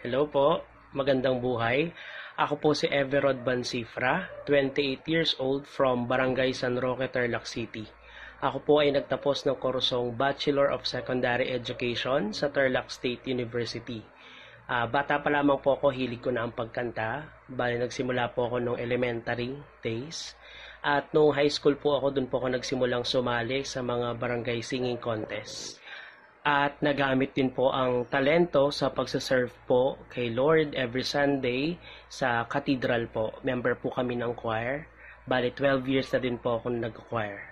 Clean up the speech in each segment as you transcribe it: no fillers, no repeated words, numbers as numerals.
Hello po, magandang buhay. Ako po si Everod Bansifra, 28 years old from Barangay San Roque, Tarlac City. Ako po ay nagtapos ng kursong Bachelor of Secondary Education sa Tarlac State University. Bata pa lamang po ako, hilig ko na ang pagkanta. Bali nagsimula po ako nung elementary days. At nung high school po ako, dun po ako nagsimulang sumali sa mga barangay singing contest. At nagamit din po ang talento sa pagsaserve po kay Lord every Sunday sa cathedral po. Member po kami ng choir. Bali 12 years na din po ako nag-choir.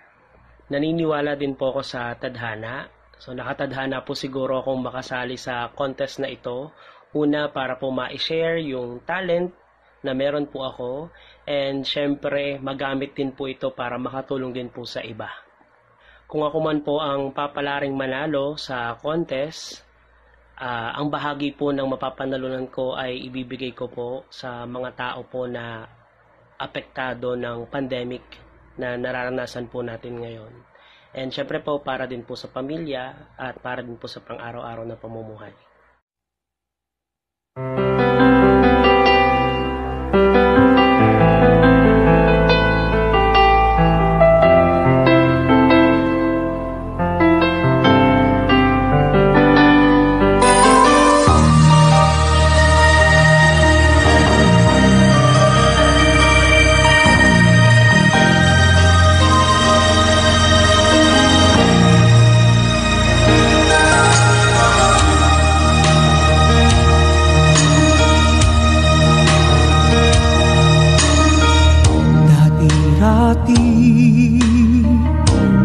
Naniniwala din po ako sa tadhana. So nakatadhana po siguro akong makasali sa contest na ito. Una, para po ma-share yung talent na meron po ako. And syempre magamit din po ito para makatulong din po sa iba. Kung ako man po ang papalaring manalo sa contest, ang bahagi po ng mapapanalunan ko ay ibibigay ko po sa mga tao po na apektado ng pandemic na nararanasan po natin ngayon. And syempre po para din po sa pamilya at para din po sa pang-araw-araw na pamumuhay.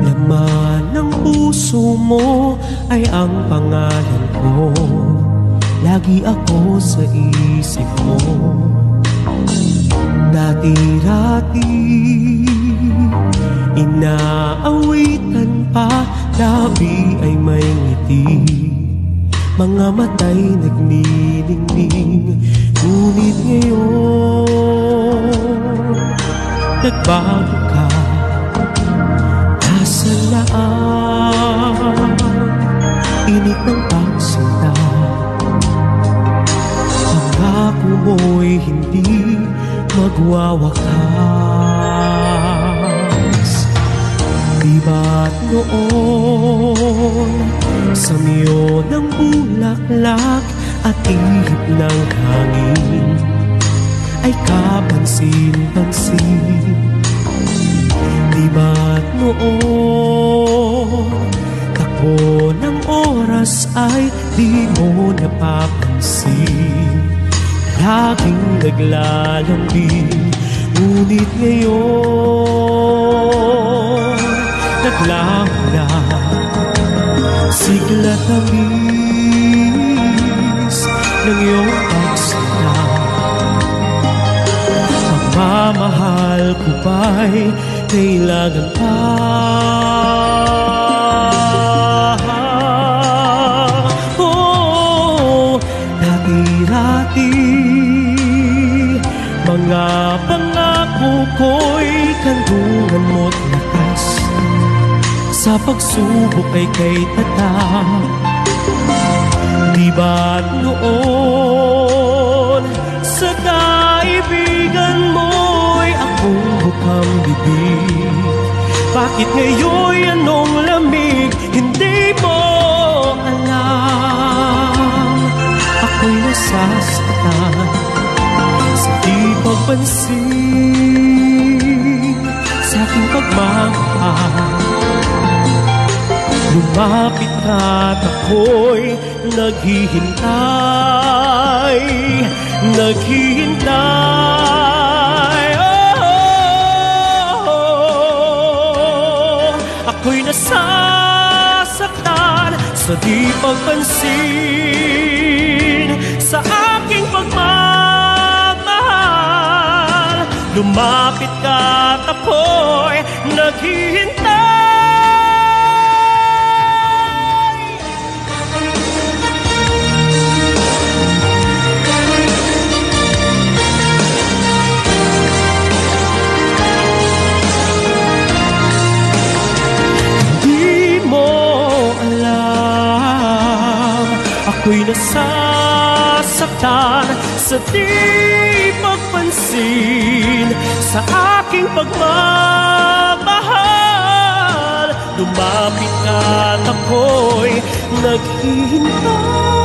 Laman ng puso mo ay ang pangalan ko. Lagi ako sa isip mo. Dati-dati inaawitan pa, labi ay may ngiti, mga matay nagniningning. Ngunit ngayon nagbago ka, nasalaan init ng pagsinta. Pangako mo'y hindi magwawakas. Di ba't noon sa miyo ng bulaklak at ihip ng hangin ay kapansin-pansin? Di ba't noon takbo ng oras ay di mo napapansin? Laging naglalambing, ngunit ngayon naglaho na, sigla tamis ng iyong pagsita. Pagmamahal ko ba'y kailangan pa? Oh, dati-dati mga pangako ko'y kandungan mo't lakas. Sa pagsubok ay kay tatak. Di ba't noon sa kaibigan mo'y akong bukang bibig? Bakit ngayon anong lamig? Hindi mo alam, ako'y nasasaktan sa di pagpansin sa aking pagmamahal. Lumapit ka't ako'y naghihintay, naghihintay. Ako'y nasasaktan sa di pagpansin sa aking pagmamahal. Lumapit ka't ako'y naghihintay. Ako'y nasasaktan nasaktan sa di pagpansin sa aking pagmamahal. Lumapit at ako'y naghihintay.